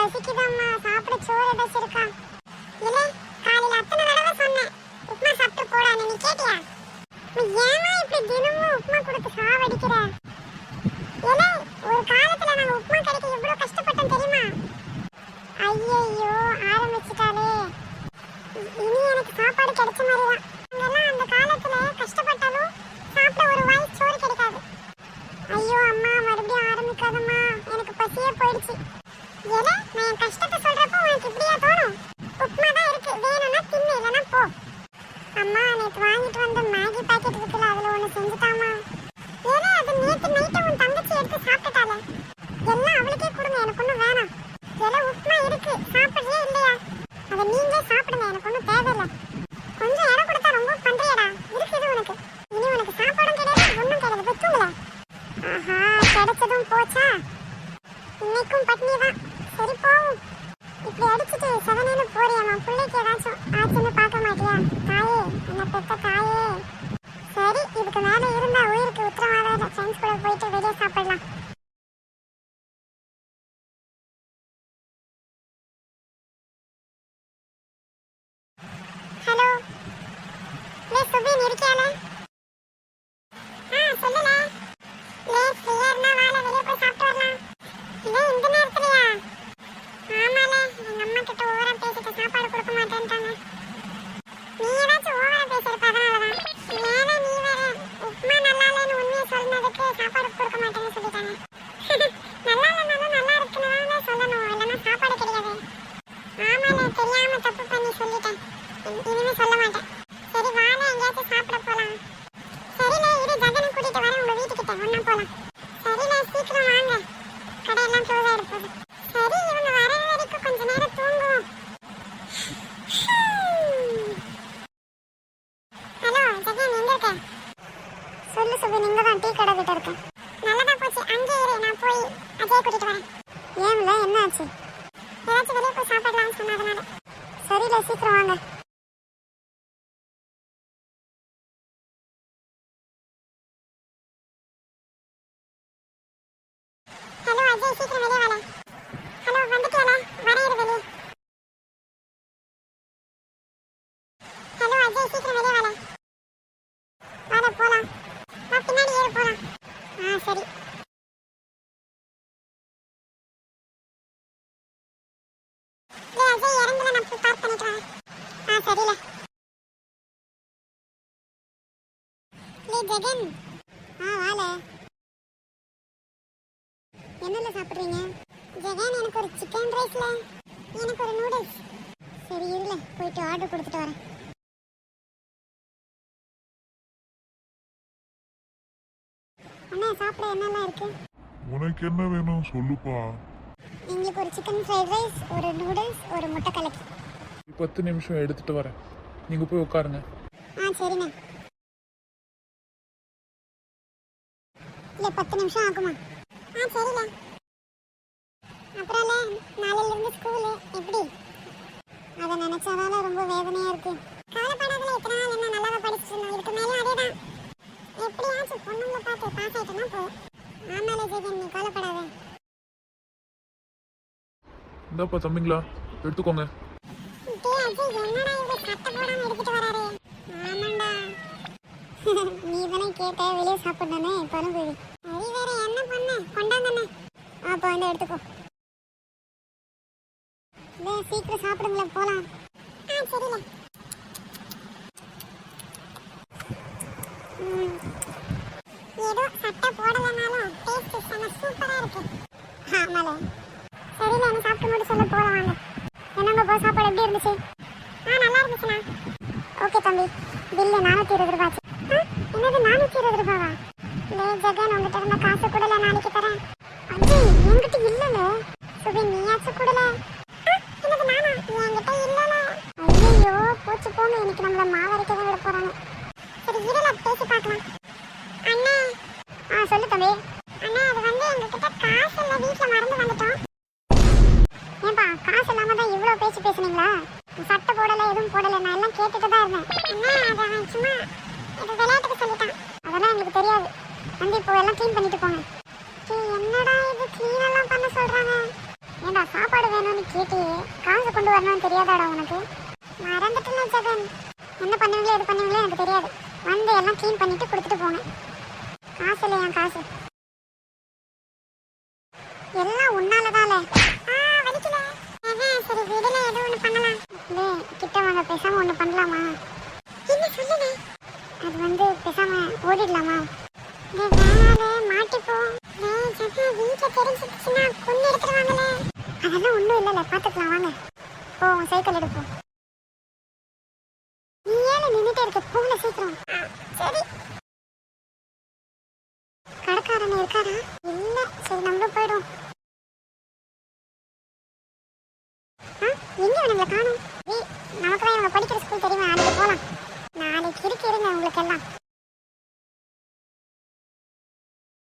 பசிக்குதம்மா, சாப்பிட சோறு ஏதாச்சும் இருக்கா? இல்ல, காலையில அத்தனை தடவை சொன்னேன் உப்புமா சாப்பிட்டு போடான்னு, நீ கேட்டியா? ஏமா இப்படி தினமும் உப்புமா கொடுத்து சாவடிக்கிற? இல்ல, ஒரு காலத்துல நாங்க உப்புமா கிடைக்க எவ்வளவு கஷ்டப்பட்டோம் தெரியுமா? ஐயோ ஆரம்பிச்சுட்டாலே. இனி எனக்கு சாப்பாடு கிடைச்ச மாதிரிதான். அங்கெல்லாம் அந்த காலத்துல கஷ்டப்பட்டாலும் சாப்பிட ஒரு வாய் சோறு கிடைக்காது. ஐயோ அம்மா, மறுபடியும் ஆரம்பிக்காதம்மா, எனக்கு பசியே போயிடுச்சு. ஏன்னா நான் என் கஷ்டத்தை சொல்றப்போ உனக்கு இப்படியா தோணும்? உப்புமா தான் இருக்கு, வேணும்னா தின்னு, இல்லைன்னா போ. அம்மா, நேற்று வாங்கிட்டு வந்த மேகி பாக்கெட் இருக்குல்ல, அதுல ஒண்ணு செஞ்சுட்டாமா. ஏன்னா அது நேற்று நைட்டு உன் தங்கச்சி எடுத்து சாப்பிட்டுட்டால. எல்லாம் அவளுக்கே கொடுங்க, எனக்கு ஒன்றும் வேணாம். ஏன்னா உப்புமா இருக்கு, சாப்பிட்றியா இல்லையா? அதை நீங்களே சாப்பிடுங்க, எனக்கு ஒன்றும் தேவையில்லை. கொஞ்சம் இடம் கொடுத்தா ரொம்ப பண்றியடா, இருக்குது உனக்கு. இனி உனக்கு சாப்பாடும் கிடையாது, ஒன்றும் கிடையாது, போய் தூங்கல. ஆஹா, கிடைச்சதும் போச்சா? இன்னைக்கும் பட்னி தான். சரி போவும். இப்படி அடிச்சுட்டு செவனேன்னு போறியாமா? பிள்ளைக்கு ஏதாச்சும் ஆச்சுன்னு பார்க்க மாட்டியா? தாயே, என்ன பெத்த தாயே. சரி, இதுக்கு மேல இருந்தா உயிருக்கு உத்தரவாதம் இல்லை. ஃப்ரெண்ட்ஸ் கூட போயிட்டு வெளியே சாப்பிடலாம். ஹலோ, சுபின் இருக்கியால? சொல்லுல. ஃப்ரீயா இருந்தா வாழ, வெளியே போய் சாப்பிட்டு வரலாம். இல்லை, இந்த நேரத்துலயா? ஆமால, எங்க அம்மா கிட்ட ஓவரா பேசிட்டு சாப்பாடு கொடுக்க மாட்டேன்ட்டாங்க. நீ ஏதாச்சும் ஓவரா பேசிருப்ப, அதனாலதான். ஏன்னா நீ வேற உப்புமா நல்லா இல்லைன்னு உண்மையை சொன்னதுக்கு சாப்பாடு கொடுக்க மாட்டேன்னு சொல்லிட்டாங்க. நல்லா இல்லைனாலும் நல்லா இருக்குன்னு தான் சொல்லணும், இல்லைன்னா சாப்பாடு கிடையாது. ஆமால, தெரியாம தப்பு பண்ணி சொல்லிட்டேன். இனிமே சொல்ல மாட்டேன். சரி வாங்க, எங்கேயாச்சும் சாப்பிட போலாம். சரில, இரு ஜகனை கூட்டிட்டு வரேன் உங்க வீட்டுக்கிட்ட, ஒண்ணா போலாம். சரில, சீக்கிரம் வாங்க, கடையெல்லாம் க்ளோஸ் ஆயிட போகுது. சரி, இவங்க வர வரைக்கும் கொஞ்ச நேரம் தூங்குவோம். ஹலோ ஜெகன், எங்க இருக்க? சொல்லு சுபி, நீங்க தான் டீ கடை கிட்ட இருக்கேன். நல்லதா போச்சு, அங்கே இரு, நான் போய் அஜய் கூட்டிட்டு வரேன். ஏன்ல, என்ன ஆச்சு? ஏதாச்சும் வெளியே போய் சாப்பிடலாம்னு சொன்னதுனால. சரில, சீக்கிரம் வாங்க. ஹலோ அஜய், சீக்கிரம் வெளியே வாங்க. ஹலோ, வந்துட்டியால? வரேன், இரு வெளியே. ஹலோ அஜய், சீக்கிரம் வெளியே வாங்க. வாடா போலாம். வா, பின்னாடி ஏறு போலாம். சரி. அஜய் இறங்குல, நான் போய் பார்க் பண்ணிட்டு வரேன். சரில. ஜெகன், வால. என்னல சாப்பிடுறீங்க? ஜெகன், எனக்கு ஒரு சிக்கன் ரைஸ்ல, எனக்கு ஒரு நூடுல்ஸ். சரி இருல, போயிட்டு ஆர்டர் கொடுத்துட்டு வரேன். அண்ணா, சாப்பிட என்னெல்லாம் இருக்கு? உனக்கு என்ன வேணும் சொல்லுப்பா. எங்களுக்கு ஒரு சிக்கன் ஃப்ரைட் ரைஸ், ஒரு நூடுல்ஸ், ஒரு முட்டை கலக்கி. 10 நிமிஷம் எடுத்துட்டு வரேன், நீங்க போய் உட்காருங்க. சரிண்ணே. இல்லை, 10 நிமிஷம் ஆகுமா? சரிண்ணே. அப்புறம் நாளையில இருந்து ஸ்கூலு எப்படி? அதை நினைச்சாதால ரொம்ப வேதனையா இருக்கு. கவலைப்படாதல, இத்தனை நாள் என்ன நல்லாவா படிச்சுட்டு இருந்தோம், இதுக்கு மேலும் அதேதான். எப்படியாச்சும் பொண்ணுங்களை பார்த்து பாஸ் ஆயிட்டோம்னா போதும். ஆமால ஜெகன், நீ கவலைப்படாத. இந்தாப்பா தம்பிங்களா, எடுத்துக்கோங்க. என்னடா இவ சட்டை போடாம எடுத்துட்டு வராரு? ஆமாண்டா. நீ தானே கேட்ட வெளியே சாப்பிடணும்னு, இப்போனும் போயிடு. சரி, வேற என்ன பண்ண? கொண்டாங்கண்ணே. அப்போ வந்து எடுத்துக்கோ. சீக்கிரம் சாப்பிடுங்களேன், போலாம். சரில. ஏதோ சட்டை போடலனாலும் டேஸ்ட் செம சூப்பரா இருக்கு. ஆமால. சரில, என்ன சாப்பிட்டு மட்டும் சொல்ல போலாம் வாங்க. என்னங்க போ, சாப்பாடு எப்படி இருந்துச்சு? நல்லா இருந்துச்சுண்ணா. ஓகே தம்பி, பில்லு 420 ரூபாய். என்னது 420 ரூபாவா? ஜெகன், உங்ககிட்ட இருந்த காசு கூடல, நாளைக்கு தரேன். அஜய், என்கிட்ட இல்லல. சுபி, நீயாச்சும் கூடல. என்னது நானா? என்கிட்ட இல்லல. ஐயோ, போச்சு போங்க, இன்னைக்கு நம்மள மாவரைக்க தான் விட போறாங்க. சரி இருல, பேசி பார்க்கலாம். அண்ணா. சொல்லு தம்பி. அண்ணா, அது வந்து எங்ககிட்ட காசு இல்ல, வீட்டுல மறந்து வந்துட்டோம். ஏன்பா, காசு இல்லாம தான் இவ்வளவு பேச்சு பேசுனீங்களா? சட்டை போடல, எதுவும் போடல, நான் எல்லாம் கேட்டுட்டு தான் இருந்தேன். அண்ணா, அதை சும்மா இது விளையாட்டுக்கு சொல்லிட்டான். அதெல்லாம் எங்களுக்கு தெரியாது. வந்து இப்போ எல்லாம் க்ளீன் பண்ணிட்டு போங்க. என்னடா இது, க்ளீன் எல்லாம் பண்ண சொல்றாங்க? ஏண்டா ஏண்டா சாப்பாடு வேணும்னு கேட்டியே காசு கொண்டு வரணும்னு தெரியாதாடா உனக்கு? மறந்துட்டேன்னா ஜெகன், என்ன பண்ணுவீங்களோ எது பண்ணுவீங்களோ எனக்கு தெரியாது. வந்து எல்லாம் க்ளீன் பண்ணிட்டு கொடுத்துட்டு போங்க. காசு இல்லை என் காசு எல்லாம் உன்னாலதான்ல. வலிக்கல. சரி விடல, ஏதோ ஒண்ணு பண்ணலாம். கிட்ட வாங்க, பேசாம ஒண்ணு பண்ணலாமா? என்ன சொல்லுங்க? அது வந்து பேசாம ஓடிடலாமா? வேணால மாட்டிப்போம். வீட்டுல தெரிஞ்சிச்சுன்னா கொண்டு எடுத்துருவாங்களே. அதெல்லாம் ஒண்ணும் இல்லைல்ல, பாத்துக்கலாம் வாங்க. போ, சைக்கிள் எடுப்போம். நீ ஏன் நின்னுட்டே இருக்க? போகல சீக்கிரம். சரி. கடைக்காரன் இருக்காரா? இல்ல. சரி நம்மளும் போயிடும். எங்க நம்மள காணோம்?